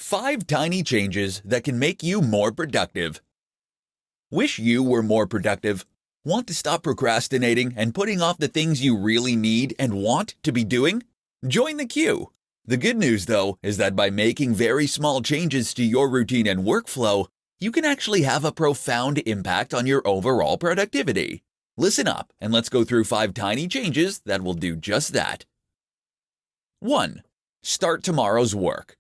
5 tiny changes that can make you more productive. Wish you were more productive? Want to stop procrastinating and putting off the things you really need and want to be doing? Join the queue. The good news, though, is that by making very small changes to your routine and workflow, you can actually have a profound impact on your overall productivity. Listen up and let's go through 5 tiny changes that will do just that. 1. Start tomorrow's work.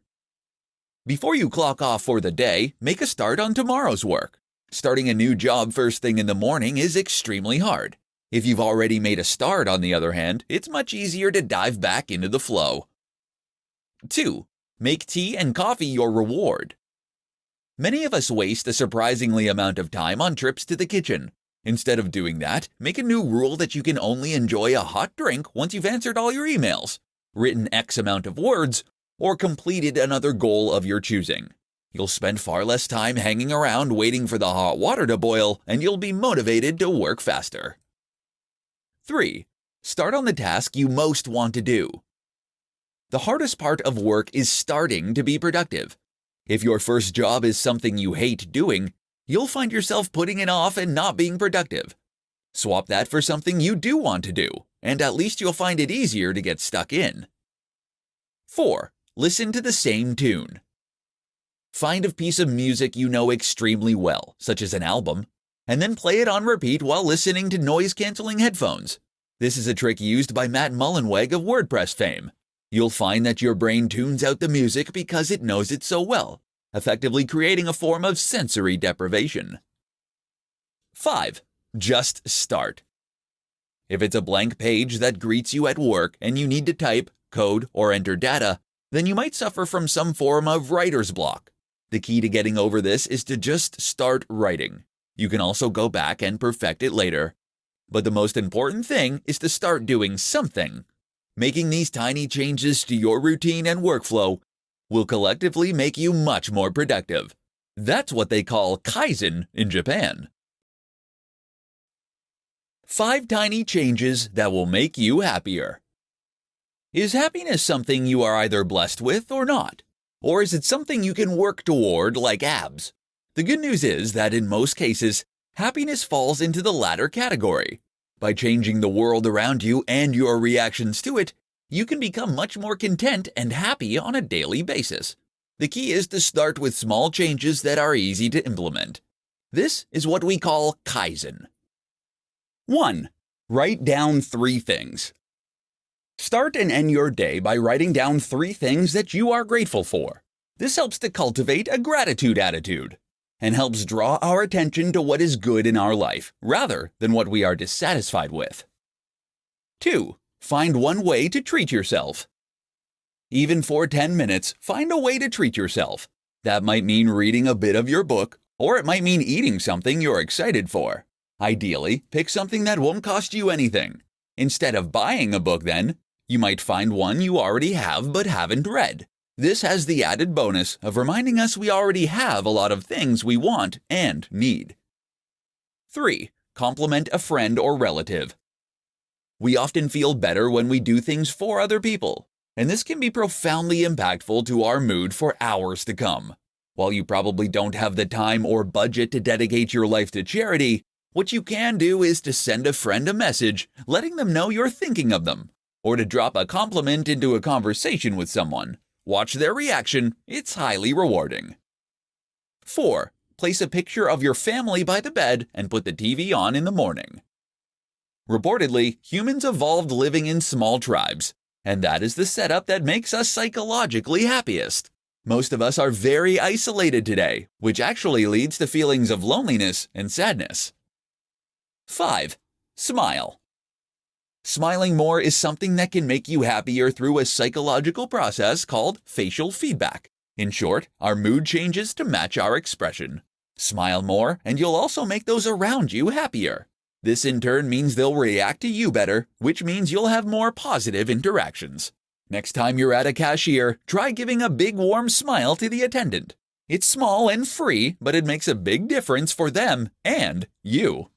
Before you clock off for the day, make a start on tomorrow's work. Starting a new job first thing in the morning is extremely hard. If you've already made a start, on the other hand, it's much easier to dive back into the flow. 2. Make tea and coffee your reward. Many of us waste a surprisingly amount of time on trips to the kitchen. Instead of doing that, make a new rule that you can only enjoy a hot drink once you've answered all your emails, written X amount of words, or completed another goal of your choosing. You'll spend far less time hanging around waiting for the hot water to boil, and you'll be motivated to work faster. 3. Start on the task you most want to do. The hardest part of work is starting to be productive. If your first job is something you hate doing, you'll find yourself putting it off and not being productive. Swap that for something you do want to do, and at least you'll find it easier to get stuck in. 4. Listen to the same tune. Find a piece of music you know extremely well, such as an album, and then play it on repeat while listening to noise-canceling headphones. This is a trick used by Matt Mullenweg of WordPress fame. You'll find that your brain tunes out the music because it knows it so well, effectively creating a form of sensory deprivation. 5. Just start. If it's a blank page that greets you at work and you need to type, code, or enter data, then you might suffer from some form of writer's block. The key to getting over this is to just start writing. You can also go back and perfect it later. But the most important thing is to start doing something. Making these tiny changes to your routine and workflow will collectively make you much more productive. That's what they call Kaizen in Japan. 5 tiny changes that will make you happier. Is happiness something you are either blessed with or not? Or is it something you can work toward like abs? The good news is that in most cases, happiness falls into the latter category. By changing the world around you and your reactions to it, you can become much more content and happy on a daily basis. The key is to start with small changes that are easy to implement. This is what we call Kaizen. 1. Write down 3 things. Start and end your day by writing down 3 things that you are grateful for. This helps to cultivate a gratitude attitude and helps draw our attention to what is good in our life rather than what we are dissatisfied with. 2. Find one way to treat yourself. Even for 10 minutes, find a way to treat yourself. That might mean reading a bit of your book, or it might mean eating something you're excited for. Ideally, pick something that won't cost you anything. Instead of buying a book then, you might find one you already have but haven't read. This has the added bonus of reminding us we already have a lot of things we want and need. 3. Compliment a friend or relative. We often feel better when we do things for other people, and this can be profoundly impactful to our mood for hours to come. While you probably don't have the time or budget to dedicate your life to charity, what you can do is to send a friend a message letting them know you're thinking of them, or to drop a compliment into a conversation with someone. Watch their reaction, it's highly rewarding. 4. Place a picture of your family by the bed and put the TV on in the morning. Reportedly, humans evolved living in small tribes, and that is the setup that makes us psychologically happiest. Most of us are very isolated today, which actually leads to feelings of loneliness and sadness. 5. Smile. Smiling more is something that can make you happier through a psychological process called facial feedback. In short, our mood changes to match our expression. Smile more, and you'll also make those around you happier. This in turn means they'll react to you better, which means you'll have more positive interactions. Next time you're at a cashier, try giving a big warm smile to the attendant. It's small and free, but it makes a big difference for them and you.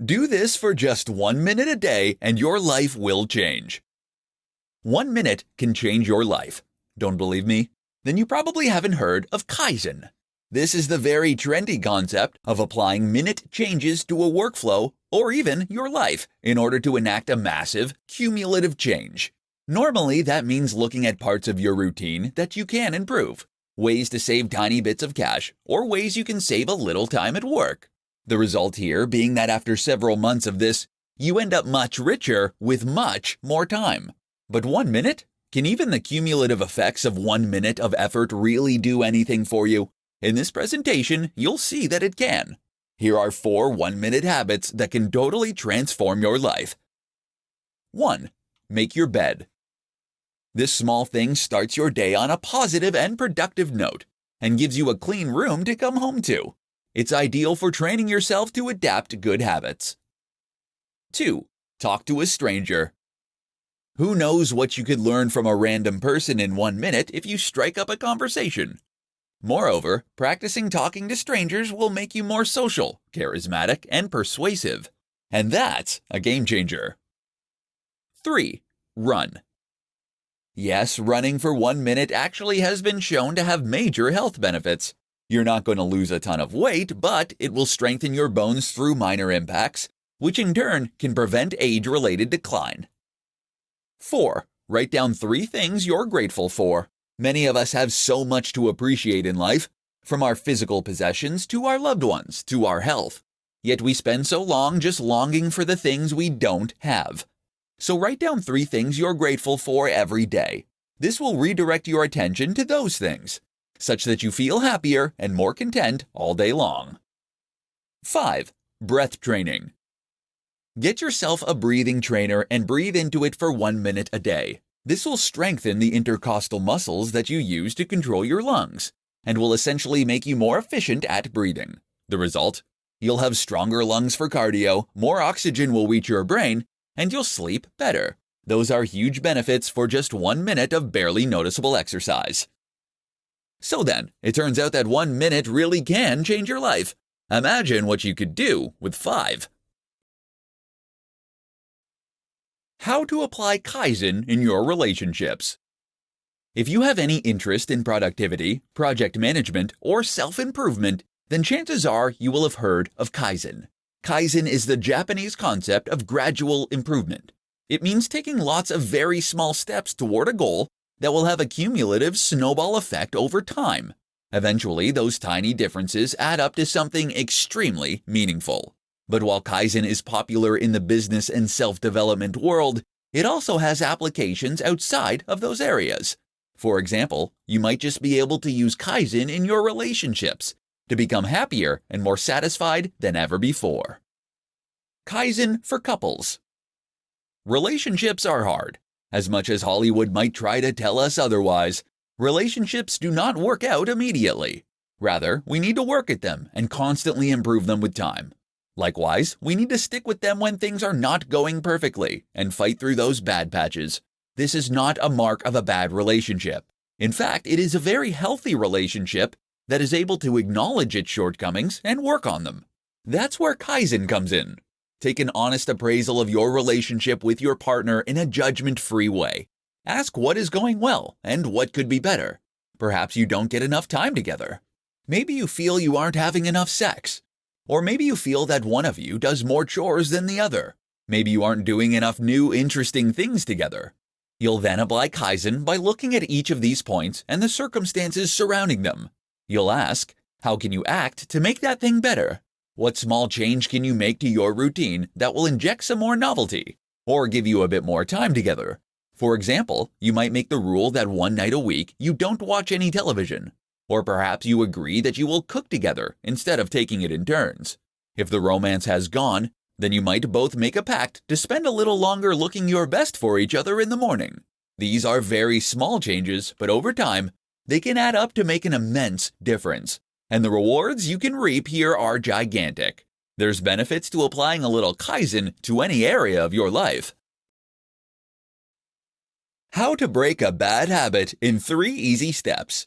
Do this for just 1 minute a day and your life will change. 1 minute can change your life. Don't believe me? Then you probably haven't heard of Kaizen. This is the very trendy concept of applying minute changes to a workflow or even your life in order to enact a massive, cumulative change. Normally, that means looking at parts of your routine that you can improve, ways to save tiny bits of cash, or ways you can save a little time at work. The result here being that after several months of this, you end up much richer with much more time. But 1 minute? Can even the cumulative effects of 1 minute of effort really do anything for you? In this presentation, you'll see that it can. Here are 4 1-minute habits that can totally transform your life. 1. Make your bed. This small thing starts your day on a positive and productive note and gives you a clean room to come home to. It's ideal for training yourself to adapt good habits. 2. Talk to a stranger. Who knows what you could learn from a random person in 1 minute if you strike up a conversation? Moreover, practicing talking to strangers will make you more social, charismatic, and persuasive. And that's a game changer. 3. Run. Yes, running for 1 minute actually has been shown to have major health benefits. You're not going to lose a ton of weight, but it will strengthen your bones through minor impacts, which in turn can prevent age-related decline. 4. Write down 3 things you're grateful for. Many of us have so much to appreciate in life, from our physical possessions to our loved ones to our health. Yet we spend so long just longing for the things we don't have. So write down 3 things you're grateful for every day. This will redirect your attention to those things, such that you feel happier and more content all day long. 5. Breath training. Get yourself a breathing trainer and breathe into it for 1 minute a day. This will strengthen the intercostal muscles that you use to control your lungs and will essentially make you more efficient at breathing. The result? You'll have stronger lungs for cardio, more oxygen will reach your brain, and you'll sleep better. Those are huge benefits for just 1 minute of barely noticeable exercise. So then, it turns out that 1 minute really can change your life. Imagine what you could do with 5. How to apply Kaizen in your relationships. If you have any interest in productivity, project management, or self-improvement, then chances are you will have heard of Kaizen. Kaizen is the Japanese concept of gradual improvement. It means taking lots of very small steps toward a goal that will have a cumulative snowball effect over time. Eventually, those tiny differences add up to something extremely meaningful. But while Kaizen is popular in the business and self-development world, it also has applications outside of those areas. For example, you might just be able to use Kaizen in your relationships to become happier and more satisfied than ever before. Kaizen for couples. Relationships are hard. As much as Hollywood might try to tell us otherwise, relationships do not work out immediately. Rather, we need to work at them and constantly improve them with time. Likewise, we need to stick with them when things are not going perfectly and fight through those bad patches. This is not a mark of a bad relationship. In fact, it is a very healthy relationship that is able to acknowledge its shortcomings and work on them. That's where Kaizen comes in. Take an honest appraisal of your relationship with your partner in a judgment-free way. Ask what is going well and what could be better. Perhaps you don't get enough time together. Maybe you feel you aren't having enough sex. Or maybe you feel that one of you does more chores than the other. Maybe you aren't doing enough new, interesting things together. You'll then apply Kaizen by looking at each of these points and the circumstances surrounding them. You'll ask, how can you act to make that thing better? What small change can you make to your routine that will inject some more novelty or give you a bit more time together? For example, you might make the rule that 1 night a week you don't watch any television. Or perhaps you agree that you will cook together instead of taking it in turns. If the romance has gone, then you might both make a pact to spend a little longer looking your best for each other in the morning. These are very small changes, but over time, they can add up to make an immense difference. And the rewards you can reap here are gigantic. There's benefits to applying a little Kaizen to any area of your life. How to break a bad habit in 3 easy steps.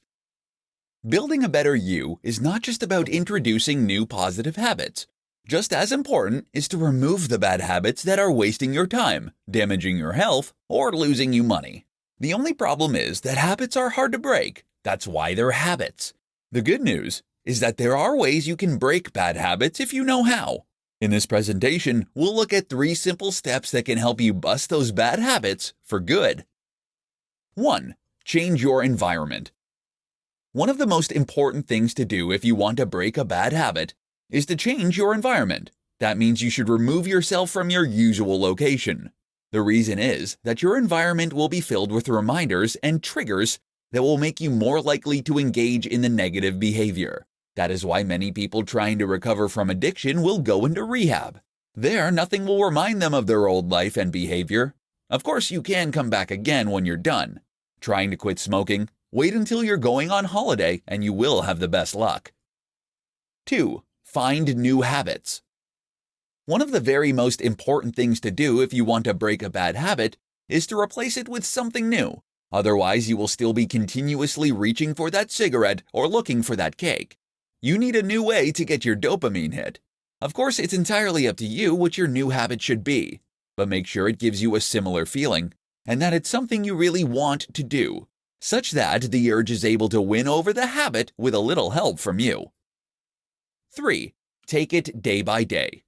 Building a better you is not just about introducing new positive habits. Just as important is to remove the bad habits that are wasting your time, damaging your health, or losing you money. The only problem is that habits are hard to break. That's why they're habits. The good news is that there are ways you can break bad habits if you know how. In this presentation, we'll look at 3 simple steps that can help you bust those bad habits for good. 1. Change your environment. One of the most important things to do if you want to break a bad habit is to change your environment. That means you should remove yourself from your usual location. The reason is that your environment will be filled with reminders and triggers that will make you more likely to engage in the negative behavior. That is why many people trying to recover from addiction will go into rehab. There, nothing will remind them of their old life and behavior. Of course, you can come back again when you're done. Trying to quit smoking? Wait until you're going on holiday and you will have the best luck. 2. Find new habits. One of the very most important things to do if you want to break a bad habit is to replace it with something new. Otherwise, you will still be continuously reaching for that cigarette or looking for that cake. You need a new way to get your dopamine hit. Of course, it's entirely up to you what your new habit should be, but make sure it gives you a similar feeling and that it's something you really want to do, such that the urge is able to win over the habit with a little help from you. 3. Take it day by day.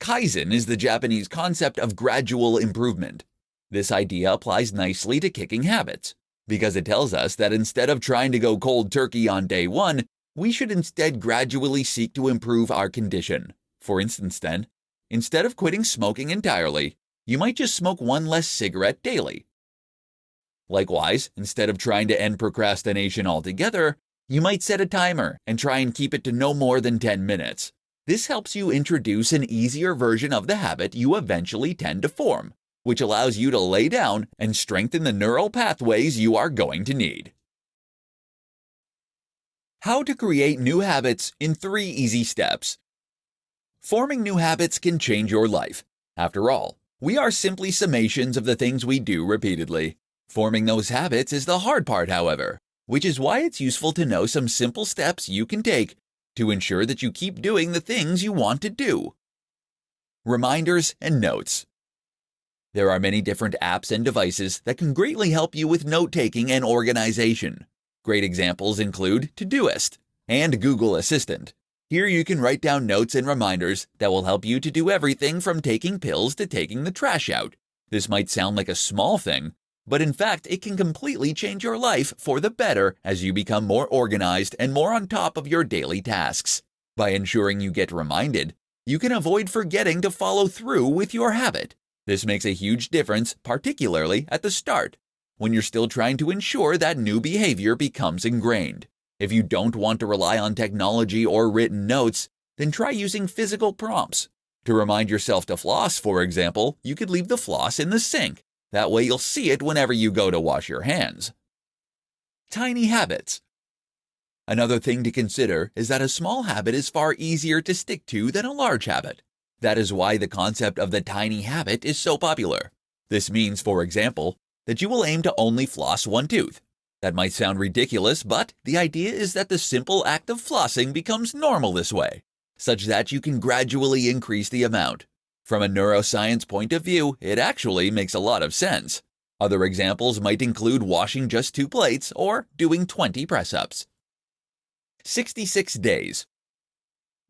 Kaizen is the Japanese concept of gradual improvement. This idea applies nicely to kicking habits, because it tells us that instead of trying to go cold turkey on day 1, we should instead gradually seek to improve our condition. For instance then, instead of quitting smoking entirely, you might just smoke 1 less cigarette daily. Likewise, instead of trying to end procrastination altogether, you might set a timer and try and keep it to no more than 10 minutes. This helps you introduce an easier version of the habit you eventually tend to form, which allows you to lay down and strengthen the neural pathways you are going to need. How to create new habits in 3 easy steps. Forming new habits can change your life. After all, we are simply summations of the things we do repeatedly. Forming those habits is the hard part, however, which is why it's useful to know some simple steps you can take to ensure that you keep doing the things you want to do. Reminders and notes. There are many different apps and devices that can greatly help you with note-taking and organization. Great examples include Todoist and Google Assistant. Here you can write down notes and reminders that will help you to do everything from taking pills to taking the trash out. This might sound like a small thing, but in fact it can completely change your life for the better as you become more organized and more on top of your daily tasks. By ensuring you get reminded, you can avoid forgetting to follow through with your habit. This makes a huge difference, particularly at the start, when you're still trying to ensure that new behavior becomes ingrained. If you don't want to rely on technology or written notes, then try using physical prompts. To remind yourself to floss, for example, you could leave the floss in the sink. That way you'll see it whenever you go to wash your hands. Tiny habits. Another thing to consider is that a small habit is far easier to stick to than a large habit. That is why the concept of the tiny habit is so popular. This means, for example, that you will aim to only floss 1 tooth. That might sound ridiculous, but the idea is that the simple act of flossing becomes normal this way, such that you can gradually increase the amount. From a neuroscience point of view, it actually makes a lot of sense. Other examples might include washing just 2 plates or doing 20 press-ups. 66 days.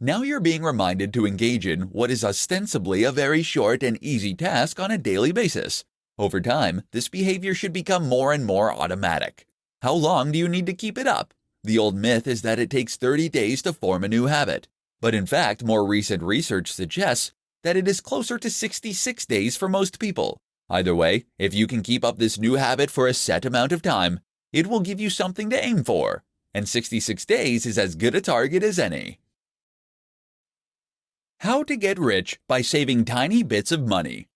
Now you're being reminded to engage in what is ostensibly a very short and easy task on a daily basis. Over time, this behavior should become more and more automatic. How long do you need to keep it up? The old myth is that it takes 30 days to form a new habit. But in fact, more recent research suggests that it is closer to 66 days for most people. Either way, if you can keep up this new habit for a set amount of time, it will give you something to aim for. And 66 days is as good a target as any. How to get rich by saving tiny bits of money.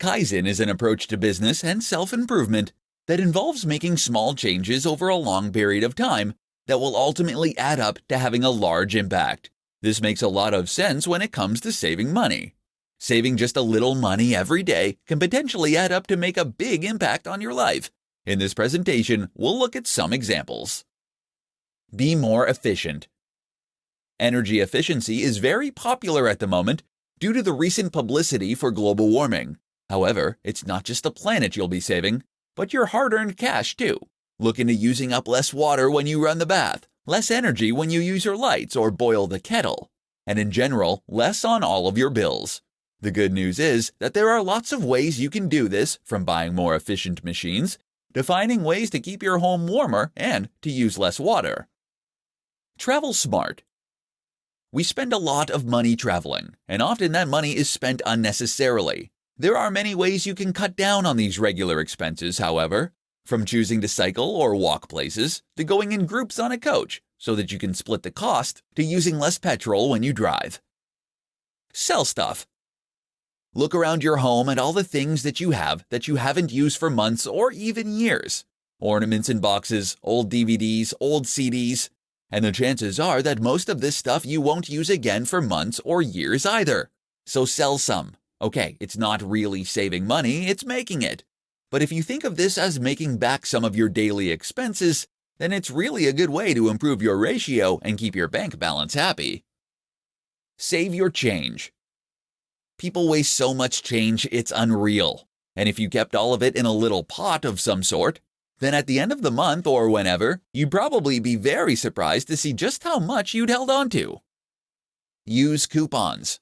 Kaizen is an approach to business and self-improvement that involves making small changes over a long period of time that will ultimately add up to having a large impact. This makes a lot of sense when it comes to saving money. Saving just a little money every day can potentially add up to make a big impact on your life. In this presentation, we'll look at some examples. Be more efficient. Energy efficiency is very popular at the moment due to the recent publicity for global warming. However, it's not just the planet you'll be saving. but your hard-earned cash too. Look into using up less water when you run the bath, less energy when you use your lights or boil the kettle, and in general, less on all of your bills. The good news is that there are lots of ways you can do this, from buying more efficient machines to finding ways to keep your home warmer and to use less water. Travel smart. We spend a lot of money traveling, and often that money is spent unnecessarily. There are many ways you can cut down on these regular expenses, however, from choosing to cycle or walk places to going in groups on a coach so that you can split the cost to using less petrol when you drive. Sell stuff. Look around your home at all the things that you have that you haven't used for months or even years. Ornaments in boxes, old DVDs, old CDs, and the chances are that most of this stuff you won't use again for months or years either. So sell some. Okay, it's not really saving money, it's making it. But if you think of this as making back some of your daily expenses, then it's really a good way to improve your ratio and keep your bank balance happy. Save your change. People waste so much change, it's unreal. And if you kept all of it in a little pot of some sort, then at the end of the month or whenever, you'd probably be very surprised to see just how much you'd held on to. Use coupons.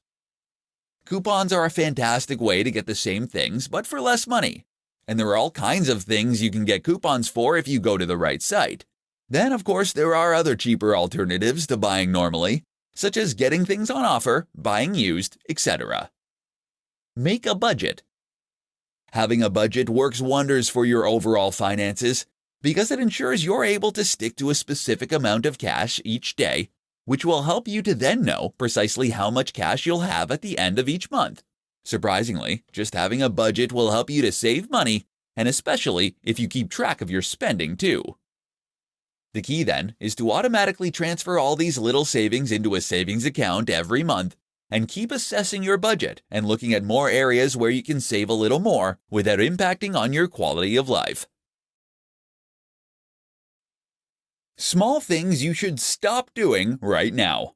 Coupons are a fantastic way to get the same things, but for less money. And there are all kinds of things you can get coupons for if you go to the right site. Then, of course, there are other cheaper alternatives to buying normally, such as getting things on offer, buying used, etc. Make a budget. Having a budget works wonders for your overall finances because it ensures you're able to stick to a specific amount of cash each day, which will help you to then know precisely how much cash you'll have at the end of each month. Surprisingly, just having a budget will help you to save money, and especially if you keep track of your spending too. The key then is to automatically transfer all these little savings into a savings account every month and keep assessing your budget and looking at more areas where you can save a little more without impacting on your quality of life. Small things you should stop doing right now.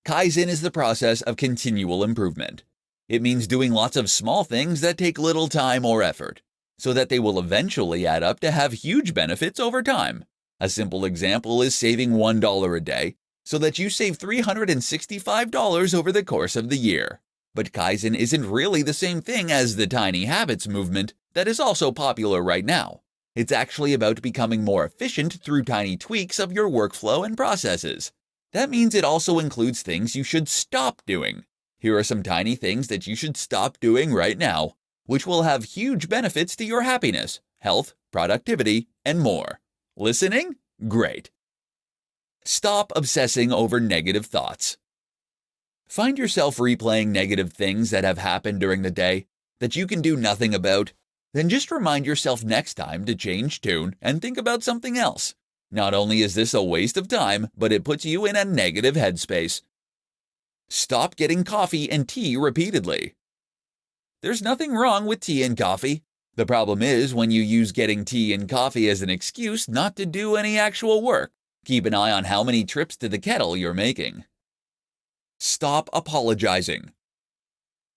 Kaizen is the process of continual improvement. It means doing lots of small things that take little time or effort, so that they will eventually add up to have huge benefits over time. A simple example is saving $1 a day, so that you save $365 over the course of the year. But Kaizen isn't really the same thing as the tiny habits movement that is also popular right now. It's actually about becoming more efficient through tiny tweaks of your workflow and processes. That means it also includes things you should stop doing. Here are some tiny things that you should stop doing right now, which will have huge benefits to your happiness, health, productivity, and more. Listening? Great. Stop obsessing over negative thoughts. Find yourself replaying negative things that have happened during the day that you can do nothing about, then just remind yourself next time to change tune and think about something else. Not only is this a waste of time, but it puts you in a negative headspace. Stop getting coffee and tea repeatedly. There's nothing wrong with tea and coffee. The problem is when you use getting tea and coffee as an excuse not to do any actual work. Keep an eye on how many trips to the kettle you're making. Stop apologizing.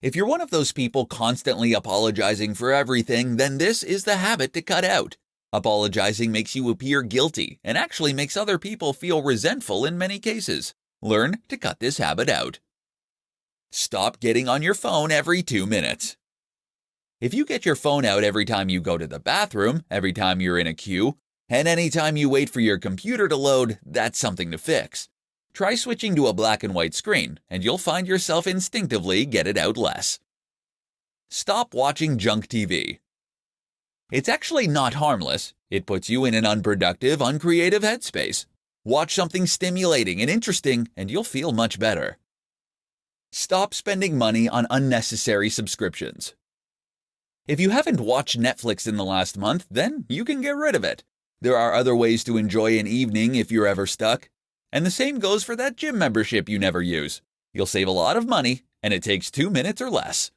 If you're one of those people constantly apologizing for everything, then this is the habit to cut out. Apologizing makes you appear guilty and actually makes other people feel resentful in many cases. Learn to cut this habit out. Stop getting on your phone every 2 minutes. If you get your phone out every time you go to the bathroom, every time you're in a queue, and any time you wait for your computer to load, that's something to fix. Try switching to a black and white screen, and you'll find yourself instinctively get it out less. Stop watching junk TV. It's actually not harmless. It puts you in an unproductive, uncreative headspace. Watch something stimulating and interesting, and you'll feel much better. Stop spending money on unnecessary subscriptions. If you haven't watched Netflix in the last month, then you can get rid of it. There are other ways to enjoy an evening if you're ever stuck. And the same goes for that gym membership you never use. You'll save a lot of money, and it takes 2 minutes or less.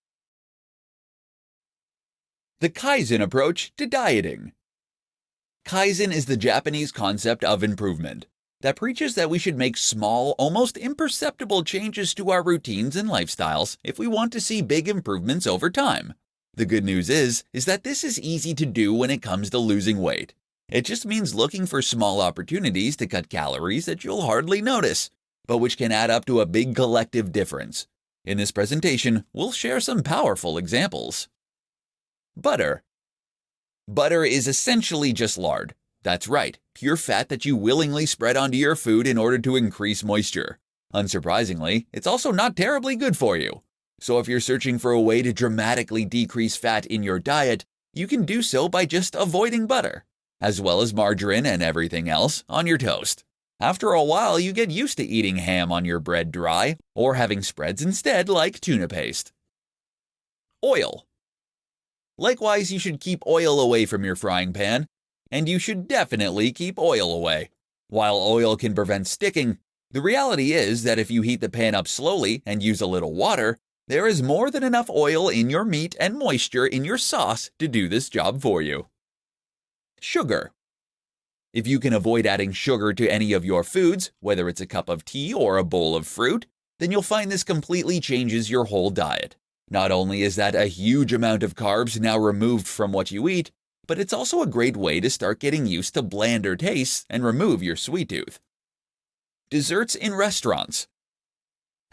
The Kaizen approach to dieting. Kaizen is the Japanese concept of improvement that preaches that we should make small, almost imperceptible changes to our routines and lifestyles if we want to see big improvements over time. The good news is that this is easy to do when it comes to losing weight. It just means looking for small opportunities to cut calories that you'll hardly notice, but which can add up to a big collective difference. In this presentation, we'll share some powerful examples. Butter. Butter is essentially just lard. That's right, pure fat that you willingly spread onto your food in order to increase moisture. Unsurprisingly, it's also not terribly good for you. So if you're searching for a way to dramatically decrease fat in your diet, you can do so by just avoiding butter, as well as margarine and everything else on your toast. After a while, you get used to eating ham on your bread dry, or having spreads instead like tuna paste. Oil. Likewise, you should keep oil away from your frying pan, and you should definitely keep oil away. While oil can prevent sticking, the reality is that if you heat the pan up slowly and use a little water, there is more than enough oil in your meat and moisture in your sauce to do this job for you. Sugar. If you can avoid adding sugar to any of your foods, whether it's a cup of tea or a bowl of fruit, then you'll find this completely changes your whole diet. Not only is that a huge amount of carbs now removed from what you eat, but it's also a great way to start getting used to blander tastes and remove your sweet tooth. Desserts in restaurants.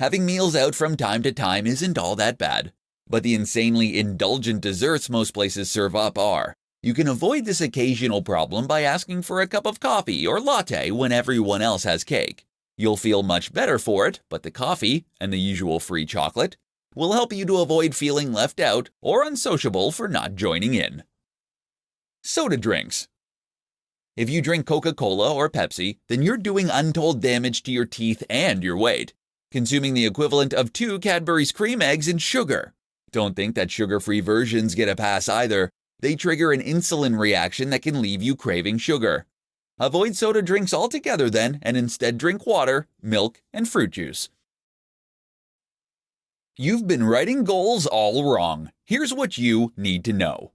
Having meals out from time to time isn't all that bad, but the insanely indulgent desserts most places serve up are. You can avoid this occasional problem by asking for a cup of coffee or latte when everyone else has cake. You'll feel much better for it, but the coffee, and the usual free chocolate, will help you to avoid feeling left out or unsociable for not joining in. Soda drinks. If you drink Coca-Cola or Pepsi, then you're doing untold damage to your teeth and your weight, consuming the equivalent of 2 Cadbury's cream eggs in sugar. Don't think that sugar-free versions get a pass either. They trigger an insulin reaction that can leave you craving sugar. Avoid soda drinks altogether then, and instead drink water, milk, and fruit juice. You've been writing goals all wrong. Here's what you need to know.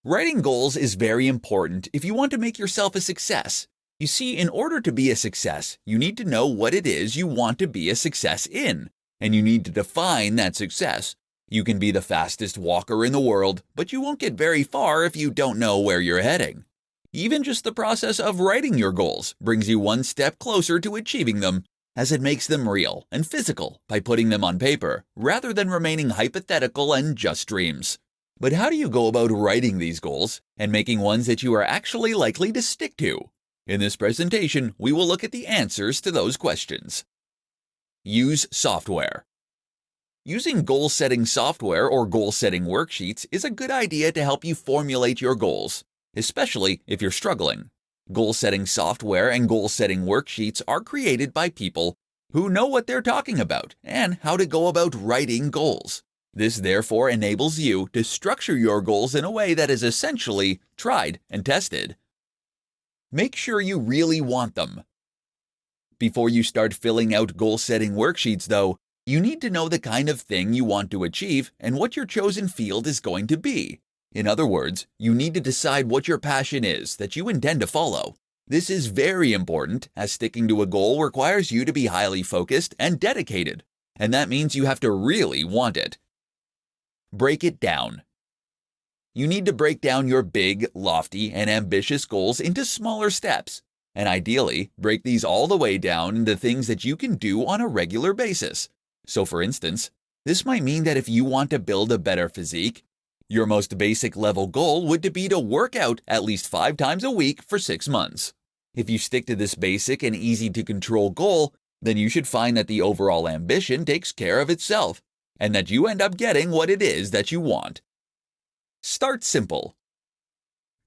Writing goals is very important if you want to make yourself a success. You see, in order to be a success, you need to know what it is you want to be a success in, and you need to define that success. You can be the fastest walker in the world, but you won't get very far if you don't know where you're heading. Even just the process of writing your goals brings you one step closer to achieving them, as it makes them real and physical by putting them on paper, rather than remaining hypothetical and just dreams. But how do you go about writing these goals and making ones that you are actually likely to stick to? In this presentation, we will look at the answers to those questions. Use software. Using goal-setting software or goal-setting worksheets is a good idea to help you formulate your goals, especially if you're struggling. Goal-setting software and goal-setting worksheets are created by people who know what they're talking about and how to go about writing goals. This therefore enables you to structure your goals in a way that is essentially tried and tested. Make sure you really want them. Before you start filling out goal-setting worksheets, though, you need to know the kind of thing you want to achieve and what your chosen field is going to be. In other words, you need to decide what your passion is that you intend to follow. This is very important, as sticking to a goal requires you to be highly focused and dedicated, and that means you have to really want it. Break it down. You need to break down your big, lofty, and ambitious goals into smaller steps, and ideally, break these all the way down into things that you can do on a regular basis. So for instance, this might mean that if you want to build a better physique, your most basic level goal would be to work out at least 5 times a week for 6 months. If you stick to this basic and easy to control goal, then you should find that the overall ambition takes care of itself, and that you end up getting what it is that you want. Start simple.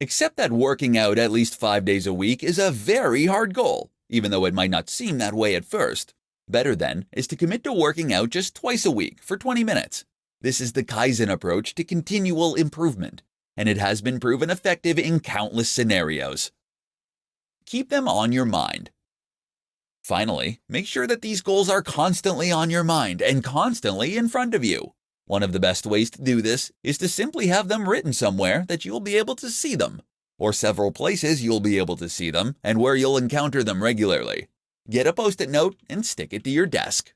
Accept that working out at least 5 days a week is a very hard goal, even though it might not seem that way at first. Better then is to commit to working out just twice a week for 20 minutes. This is the Kaizen approach to continual improvement, and it has been proven effective in countless scenarios. Keep them on your mind. Finally, make sure that these goals are constantly on your mind and constantly in front of you. One of the best ways to do this is to simply have them written somewhere that you'll be able to see them, or several places you'll be able to see them and where you'll encounter them regularly. Get a Post-it note and stick it to your desk.